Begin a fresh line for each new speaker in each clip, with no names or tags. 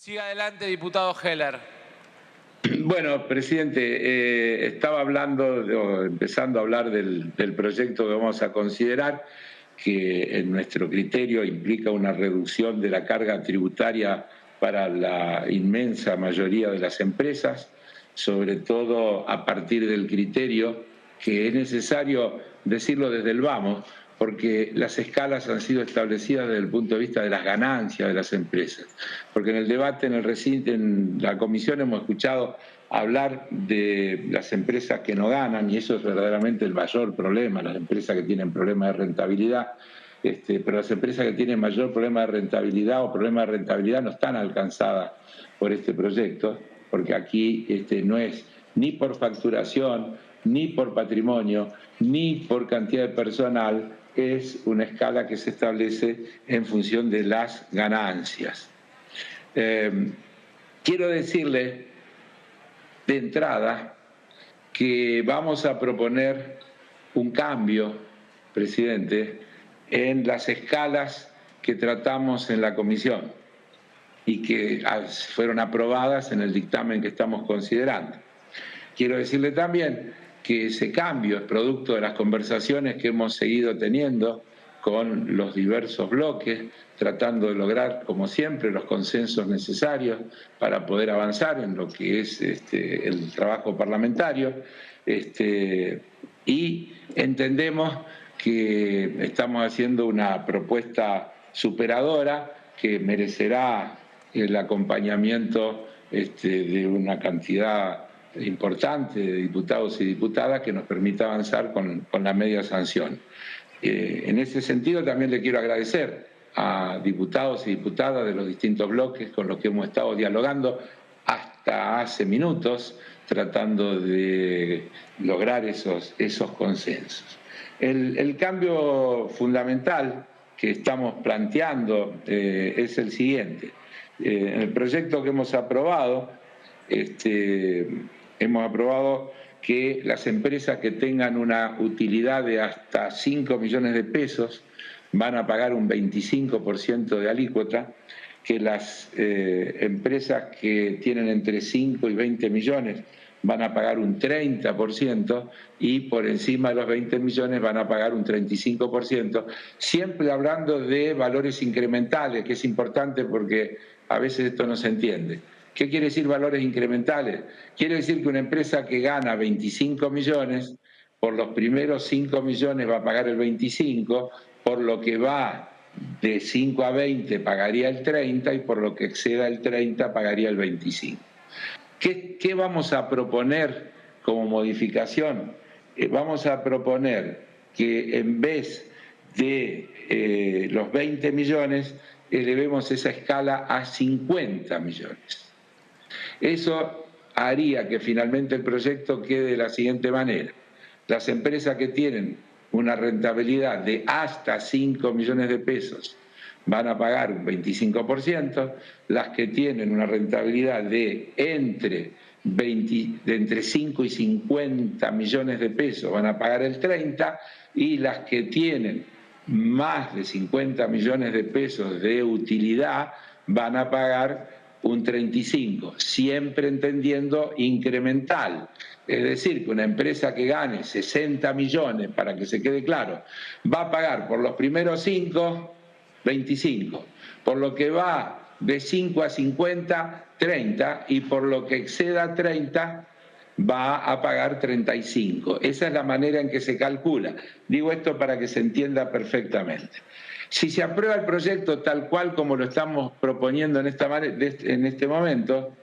Siga adelante, diputado Heller.
Bueno, presidente, estaba empezando a hablar del proyecto que vamos a considerar, que en nuestro criterio implica una reducción de la carga tributaria para la inmensa mayoría de las empresas, sobre todo a partir del criterio que es necesario decirlo desde el vamos, porque las escalas han sido establecidas desde el punto de vista de las ganancias de las empresas. Porque en el debate, en la comisión hemos escuchado hablar de las empresas que no ganan, y eso es verdaderamente el mayor problema, las empresas que tienen problemas de rentabilidad. Pero las empresas que tienen mayor problema de rentabilidad o problema de rentabilidad no están alcanzadas por este proyecto, porque aquí no es ni por facturación, ni por patrimonio, ni por cantidad de personal, es una escala que se establece en función de las ganancias. Quiero decirle de entrada que vamos a proponer un cambio, presidente, en las escalas que tratamos en la comisión y que fueron aprobadas en el dictamen que estamos considerando. Quiero decirle también que ese cambio es producto de las conversaciones que hemos seguido teniendo con los diversos bloques, tratando de lograr, como siempre, los consensos necesarios para poder avanzar en lo que es el trabajo parlamentario. Y entendemos que estamos haciendo una propuesta superadora que merecerá el acompañamiento de una cantidad importante de diputados y diputadas que nos permita avanzar con la media sanción. En ese sentido también le quiero agradecer a diputados y diputadas de los distintos bloques con los que hemos estado dialogando hasta hace minutos, tratando de lograr esos consensos. El cambio fundamental que estamos planteando es el siguiente. En el proyecto que hemos aprobado que las empresas que tengan una utilidad de hasta 5 millones de pesos van a pagar un 25% de alícuota, que las empresas que tienen entre 5 y 20 millones van a pagar un 30% y por encima de los 20 millones van a pagar un 35%, siempre hablando de valores incrementales, que es importante porque a veces esto no se entiende. ¿Qué quiere decir valores incrementales? Quiere decir que una empresa que gana 25 millones, por los primeros 5 millones va a pagar el 25, por lo que va de 5 a 20 pagaría el 30 y por lo que exceda el 30 pagaría el 25. ¿Qué vamos a proponer como modificación? Vamos a proponer que en vez de los 20 millones elevemos esa escala a 50 millones. Eso haría que finalmente el proyecto quede de la siguiente manera. Las empresas que tienen una rentabilidad de hasta 5 millones de pesos van a pagar un 25%, las que tienen una rentabilidad de entre 5 y 50 millones de pesos van a pagar el 30%, y las que tienen más de 50 millones de pesos de utilidad van a pagar un 35%, siempre entendiendo incremental. Es decir, que una empresa que gane 60 millones, para que se quede claro, va a pagar por los primeros 5, 25, por lo que va de 5 a 50, 30, y por lo que exceda 30, va a pagar 35. Esa es la manera en que se calcula. Digo esto para que se entienda perfectamente. Si se aprueba el proyecto tal cual como lo estamos proponiendo en este momento,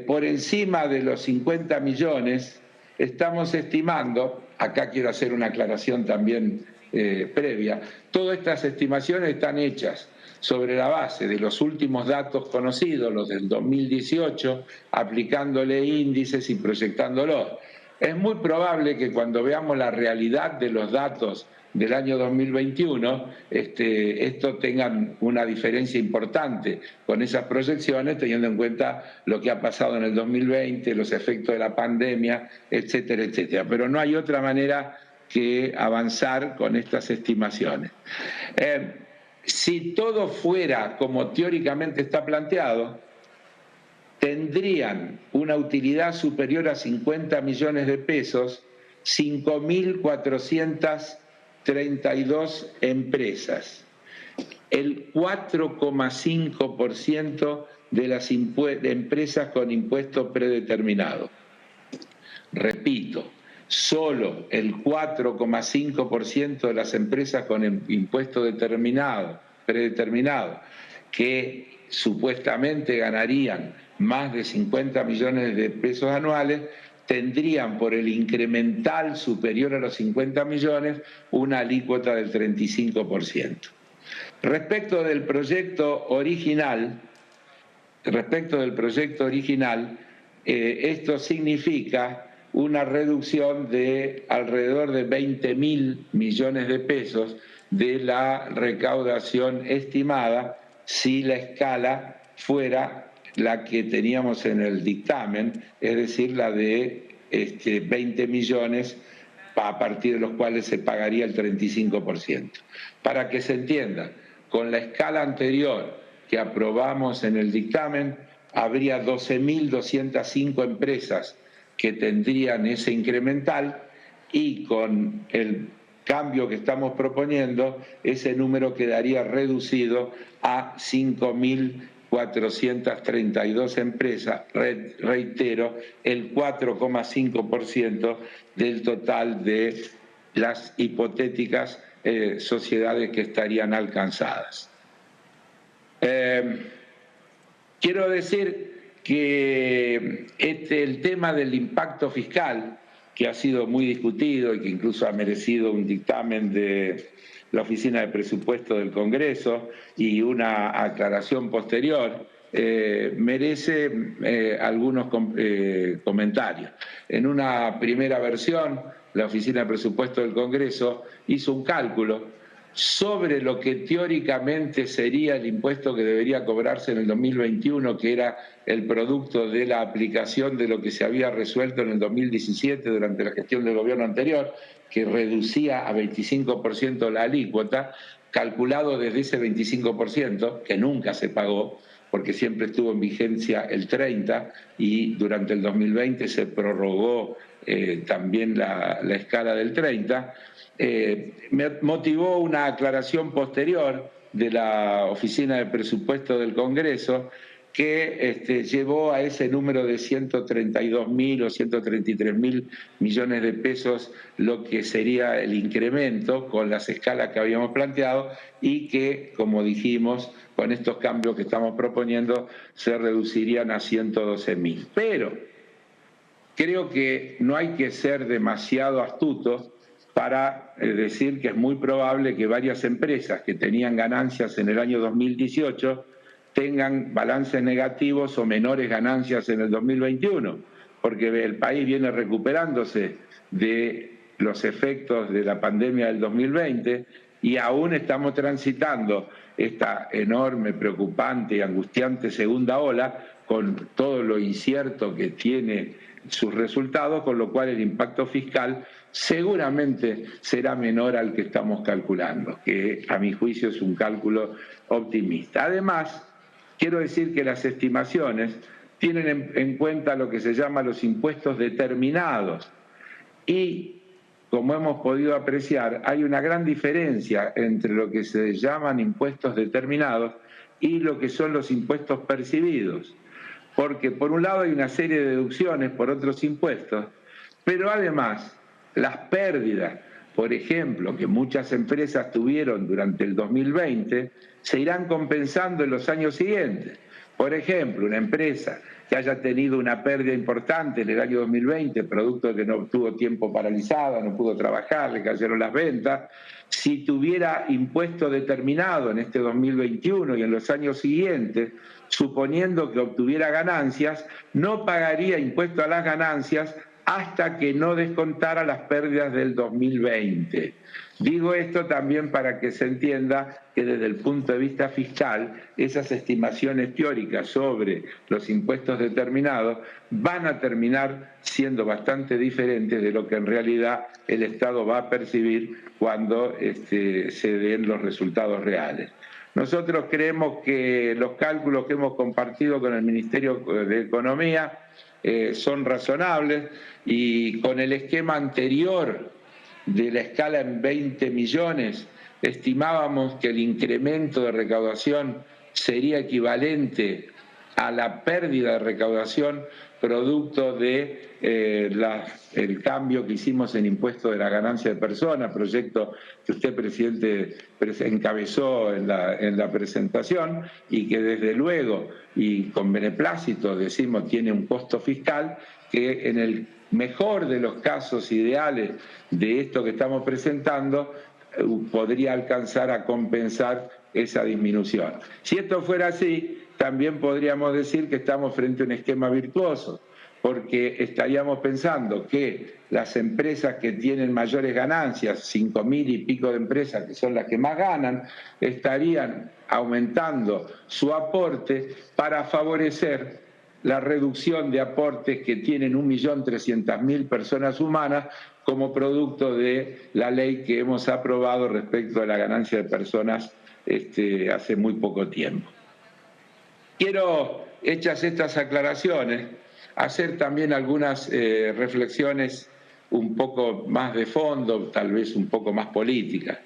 por encima de los 50 millones, estamos estimando, acá quiero hacer una aclaración también previa, todas estas estimaciones están hechas sobre la base de los últimos datos conocidos, los del 2018, aplicándole índices y proyectándolos. Es muy probable que cuando veamos la realidad de los datos del año 2021, esto tengan una diferencia importante con esas proyecciones, teniendo en cuenta lo que ha pasado en el 2020, los efectos de la pandemia, etcétera, etcétera. Pero no hay otra manera que avanzar con estas estimaciones. si todo fuera como teóricamente está planteado, tendrían una utilidad superior a 50 millones de pesos 5.432 empresas, el 4,5% de las empresas con impuesto predeterminado. Repito, solo el 4,5% de las empresas con impuesto predeterminado, que supuestamente ganarían más de 50 millones de pesos anuales, tendrían por el incremental superior a los 50 millones una alícuota del 35%. Respecto del proyecto original, esto significa una reducción de alrededor de 20.000 millones de pesos de la recaudación estimada si la escala fuera la que teníamos en el dictamen, es decir, la de 20 millones a partir de los cuales se pagaría el 35%. Para que se entienda, con la escala anterior que aprobamos en el dictamen, habría 12.205 empresas que tendrían ese incremental, y con el cambio que estamos proponiendo, ese número quedaría reducido a 5.432 empresas, reitero, el 4,5% del total de las hipotéticas sociedades que estarían alcanzadas. Quiero decir que el tema del impacto fiscal, que ha sido muy discutido y que incluso ha merecido un dictamen de la Oficina de Presupuesto del Congreso y una aclaración posterior, merece algunos comentarios. En una primera versión, la Oficina de Presupuesto del Congreso hizo un cálculo sobre lo que teóricamente sería el impuesto que debería cobrarse en el 2021, que era el producto de la aplicación de lo que se había resuelto en el 2017 durante la gestión del gobierno anterior, que reducía a 25% la alícuota, calculado desde ese 25%, que nunca se pagó, porque siempre estuvo en vigencia el 30%, y durante el 2020 se prorrogó también la escala del 30%, me motivó una aclaración posterior de la Oficina de Presupuesto del Congreso que llevó a ese número de 132.000 o 133.000 millones de pesos lo que sería el incremento con las escalas que habíamos planteado, y que, como dijimos, con estos cambios que estamos proponiendo se reducirían a 112.000. Pero creo que no hay que ser demasiado astutos para decir que es muy probable que varias empresas que tenían ganancias en el año 2018 tengan balances negativos o menores ganancias en el 2021, porque el país viene recuperándose de los efectos de la pandemia del 2020 y aún estamos transitando esta enorme, preocupante y angustiante segunda ola con todo lo incierto que tiene sus resultados, con lo cual el impacto fiscal seguramente será menor al que estamos calculando, que a mi juicio es un cálculo optimista. Además, quiero decir que las estimaciones tienen en cuenta lo que se llama los impuestos determinados, y como hemos podido apreciar, hay una gran diferencia entre lo que se llaman impuestos determinados y lo que son los impuestos percibidos, porque por un lado hay una serie de deducciones por otros impuestos, pero además las pérdidas, por ejemplo, que muchas empresas tuvieron durante el 2020, se irán compensando en los años siguientes. Por ejemplo, una empresa que haya tenido una pérdida importante en el año 2020, producto de que no tuvo tiempo paralizado, no pudo trabajar, le cayeron las ventas, si tuviera impuesto determinado en este 2021 y en los años siguientes, suponiendo que obtuviera ganancias, no pagaría impuesto a las ganancias hasta que no descontara las pérdidas del 2020. Digo esto también para que se entienda que desde el punto de vista fiscal, esas estimaciones teóricas sobre los impuestos determinados van a terminar siendo bastante diferentes de lo que en realidad el Estado va a percibir cuando se den los resultados reales. Nosotros creemos que los cálculos que hemos compartido con el Ministerio de Economía son razonables, y con el esquema anterior de la escala en 20 millones estimábamos que el incremento de recaudación sería equivalente a la pérdida de recaudación producto de el cambio que hicimos en impuesto de la ganancia de personas, proyecto que usted, presidente, encabezó en la presentación, y que desde luego, y con beneplácito decimos, tiene un costo fiscal que en el mejor de los casos ideales de esto que estamos presentando podría alcanzar a compensar esa disminución. Si esto fuera así, también podríamos decir que estamos frente a un esquema virtuoso, porque estaríamos pensando que las empresas que tienen mayores ganancias, 5.000 y pico de empresas que son las que más ganan, estarían aumentando su aporte para favorecer la reducción de aportes que tienen 1.300.000 personas humanas como producto de la ley que hemos aprobado respecto a la ganancia de personas hace muy poco tiempo. Quiero, hechas estas aclaraciones, hacer también algunas reflexiones un poco más de fondo, tal vez un poco más políticas.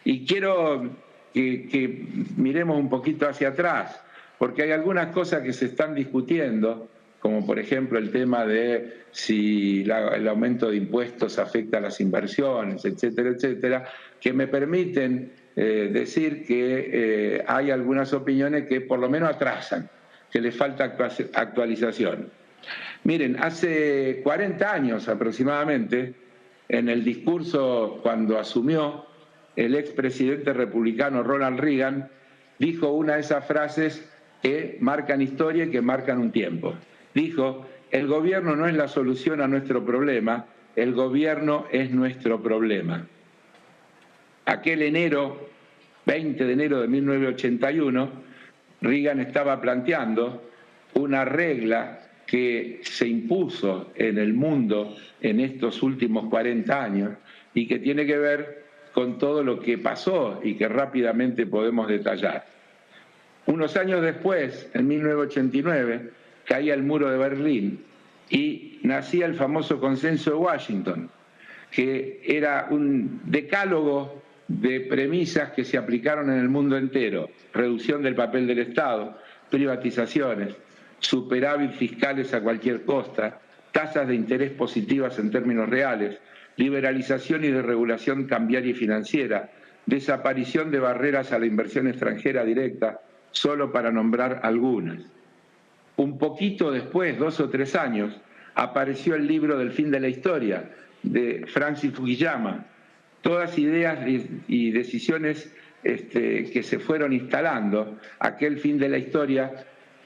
Y quiero que miremos un poquito hacia atrás, porque hay algunas cosas que se están discutiendo, como por ejemplo el tema de si el aumento de impuestos afecta a las inversiones, etcétera, etcétera, que me permiten decir que hay algunas opiniones que por lo menos atrasan, que les falta actualización. Miren, hace 40 años aproximadamente, en el discurso cuando asumió, el expresidente republicano Ronald Reagan dijo una de esas frases que marcan historia y que marcan un tiempo. Dijo: el gobierno no es la solución a nuestro problema, el gobierno es nuestro problema. Aquel 20 de enero de 1981, Reagan estaba planteando una regla que se impuso en el mundo en estos últimos 40 años y que tiene que ver con todo lo que pasó y que rápidamente podemos detallar. Unos años después, en 1989, caía el muro de Berlín y nacía el famoso Consenso de Washington, que era un decálogo de premisas que se aplicaron en el mundo entero: reducción del papel del Estado, privatizaciones, superávit fiscales a cualquier costa, tasas de interés positivas en términos reales, liberalización y desregulación cambiaria y financiera, desaparición de barreras a la inversión extranjera directa, solo para nombrar algunas. Un poquito después, 2 o 3 años, apareció el libro del fin de la historia, de Francis Fukuyama. Todas ideas y decisiones que se fueron instalando. Aquel fin de la historia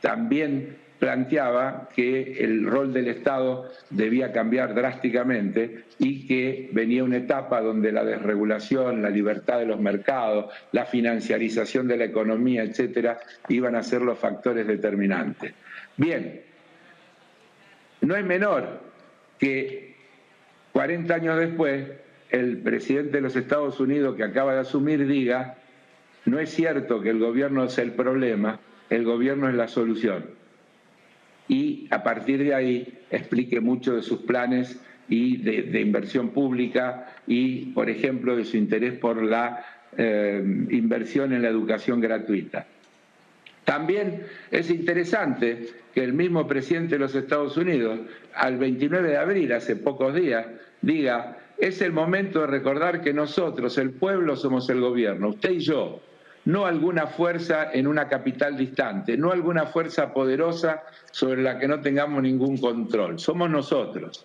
también planteaba que el rol del Estado debía cambiar drásticamente y que venía una etapa donde la desregulación, la libertad de los mercados, la financiarización de la economía, etcétera, iban a ser los factores determinantes. Bien, no es menor que 40 años después el presidente de los Estados Unidos, que acaba de asumir, diga: no es cierto que el gobierno es el problema, el gobierno es la solución. Y a partir de ahí explique mucho de sus planes y de inversión pública y, por ejemplo, de su interés por la inversión en la educación gratuita. También es interesante que el mismo presidente de los Estados Unidos, al 29 de abril, hace pocos días, diga: es el momento de recordar que nosotros, el pueblo, somos el gobierno, usted y yo, no alguna fuerza en una capital distante, no alguna fuerza poderosa sobre la que no tengamos ningún control, somos nosotros.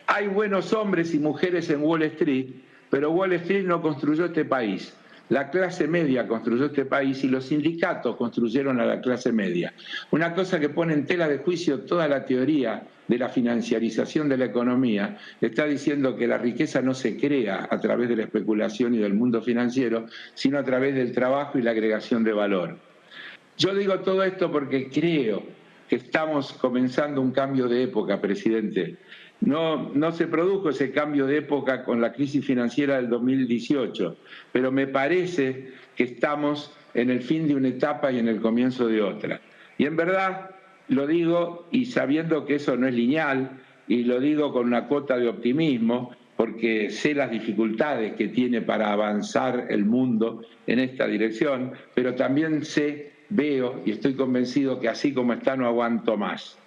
Hay buenos hombres y mujeres en Wall Street, pero Wall Street no construyó este país. La clase media construyó este país y los sindicatos construyeron a la clase media. Una cosa que pone en tela de juicio toda la teoría de la financiarización de la economía, está diciendo que la riqueza no se crea a través de la especulación y del mundo financiero, sino a través del trabajo y la agregación de valor. Yo digo todo esto porque creo que estamos comenzando un cambio de época, presidente. No se produjo ese cambio de época con la crisis financiera del 2018, pero me parece que estamos en el fin de una etapa y en el comienzo de otra. Y en verdad lo digo y sabiendo que eso no es lineal, y lo digo con una cuota de optimismo, porque sé las dificultades que tiene para avanzar el mundo en esta dirección, pero también veo y estoy convencido que así como está no aguanta más.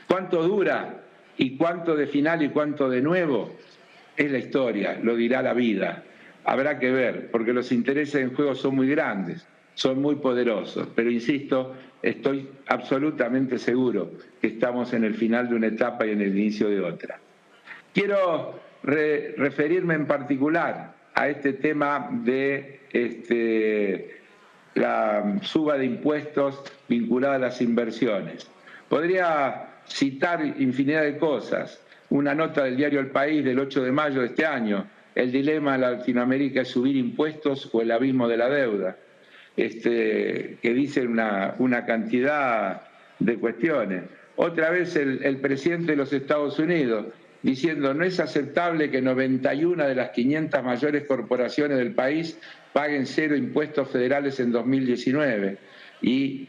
¿Cuánto dura y cuánto de final y cuánto de nuevo? Es la historia, lo dirá la vida. Habrá que ver, porque los intereses en juego son muy grandes, son muy poderosos, pero insisto, estoy absolutamente seguro que estamos en el final de una etapa y en el inicio de otra. Quiero referirme en particular a este tema de la suba de impuestos vinculada a las inversiones. Podría citar infinidad de cosas. Una nota del diario El País del 8 de mayo de este año: el dilema de Latinoamérica es subir impuestos o el abismo de la deuda, que dice una cantidad de cuestiones. Otra vez el presidente de los Estados Unidos diciendo: no es aceptable que 91 de las 500 mayores corporaciones del país paguen 0 impuestos federales en 2019. Y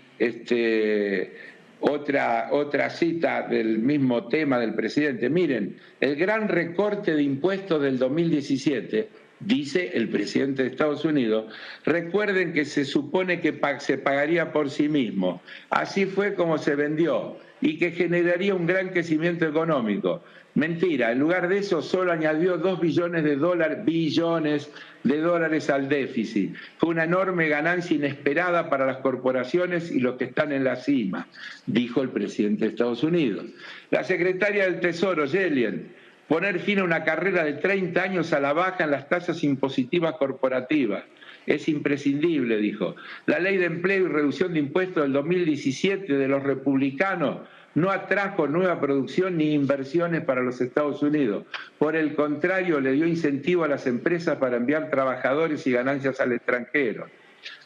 otra cita del mismo tema del presidente: miren, el gran recorte de impuestos del 2017, dice el presidente de Estados Unidos, recuerden que se supone que se pagaría por sí mismo. Así fue como se vendió y que generaría un gran crecimiento económico. Mentira, en lugar de eso solo añadió 2 billones de dólares al déficit. Fue una enorme ganancia inesperada para las corporaciones y los que están en la cima, dijo el presidente de Estados Unidos. La secretaria del Tesoro, Yellen: poner fin a una carrera de 30 años a la baja en las tasas impositivas corporativas. Es imprescindible, dijo. La ley de empleo y reducción de impuestos del 2017 de los republicanos no atrajo nueva producción ni inversiones para los Estados Unidos. Por el contrario, le dio incentivo a las empresas para enviar trabajadores y ganancias al extranjero.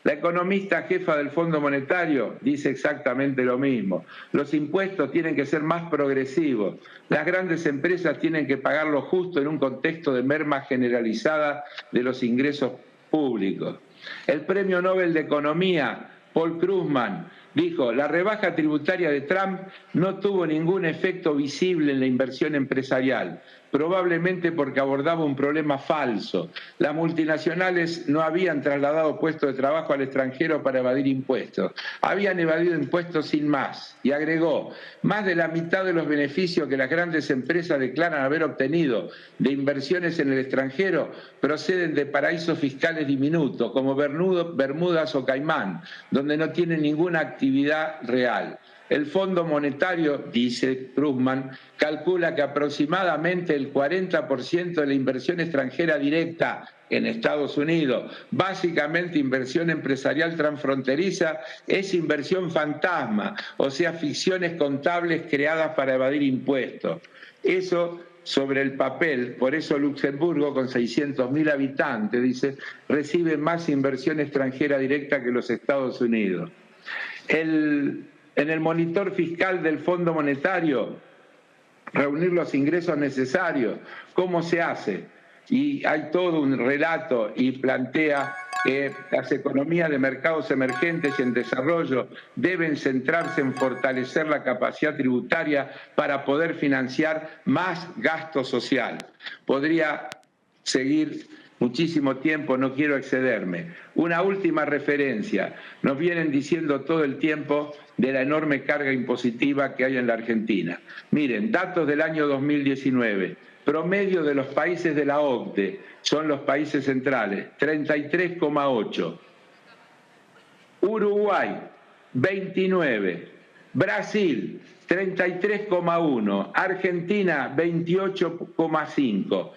La economista jefa del Fondo Monetario dice exactamente lo mismo. Los impuestos tienen que ser más progresivos. Las grandes empresas tienen que pagar lo justo en un contexto de merma generalizada de los ingresos públicos. El Premio Nobel de Economía, Paul Krugman, dijo: la rebaja tributaria de Trump no tuvo ningún efecto visible en la inversión empresarial, probablemente porque abordaba un problema falso. Las multinacionales no habían trasladado puestos de trabajo al extranjero para evadir impuestos, habían evadido impuestos sin más. Y agregó: más de la mitad de los beneficios que las grandes empresas declaran haber obtenido de inversiones en el extranjero proceden de paraísos fiscales diminutos como Bermudas o Caimán, donde no tienen ninguna actividad real. El Fondo Monetario, dice Krugman, calcula que aproximadamente el 40% de la inversión extranjera directa en Estados Unidos, básicamente inversión empresarial transfronteriza, es inversión fantasma, o sea, ficciones contables creadas para evadir impuestos. Eso sobre el papel. Por eso Luxemburgo, con 600.000 habitantes, dice, recibe más inversión extranjera directa que los Estados Unidos. En el monitor fiscal del Fondo Monetario, reunir los ingresos necesarios, ¿cómo se hace? Y hay todo un relato y plantea que las economías de mercados emergentes y en desarrollo deben centrarse en fortalecer la capacidad tributaria para poder financiar más gasto social. Podría seguir muchísimo tiempo, no quiero excederme. Una última referencia: nos vienen diciendo todo el tiempo de la enorme carga impositiva que hay en la Argentina. Miren, datos del año 2019, promedio de los países de la OCDE, son los países centrales, 33,8. Uruguay, 29. Brasil, 33,1. Argentina, 28,5.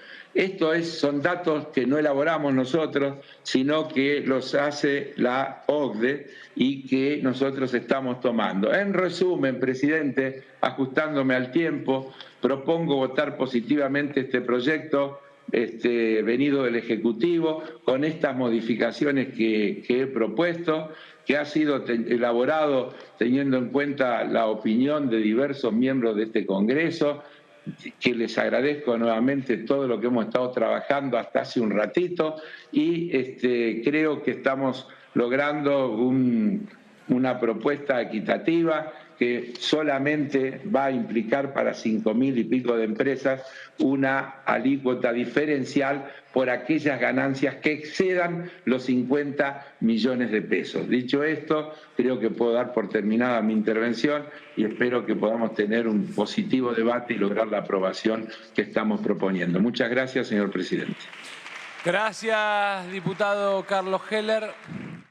Son datos que no elaboramos nosotros, sino que los hace la OCDE y que nosotros estamos tomando. En resumen, presidente, ajustándome al tiempo, propongo votar positivamente este proyecto venido del Ejecutivo, con estas modificaciones que he propuesto, que ha sido elaborado teniendo en cuenta la opinión de diversos miembros de este Congreso, que les agradezco nuevamente todo lo que hemos estado trabajando hasta hace un ratito, y creo que estamos logrando una propuesta equitativa que solamente va a implicar para 5.000 y pico de empresas una alícuota diferencial por aquellas ganancias que excedan los 50 millones de pesos. Dicho esto, creo que puedo dar por terminada mi intervención y espero que podamos tener un positivo debate y lograr la aprobación que estamos proponiendo. Muchas gracias, señor presidente.
Gracias, diputado Carlos Heller.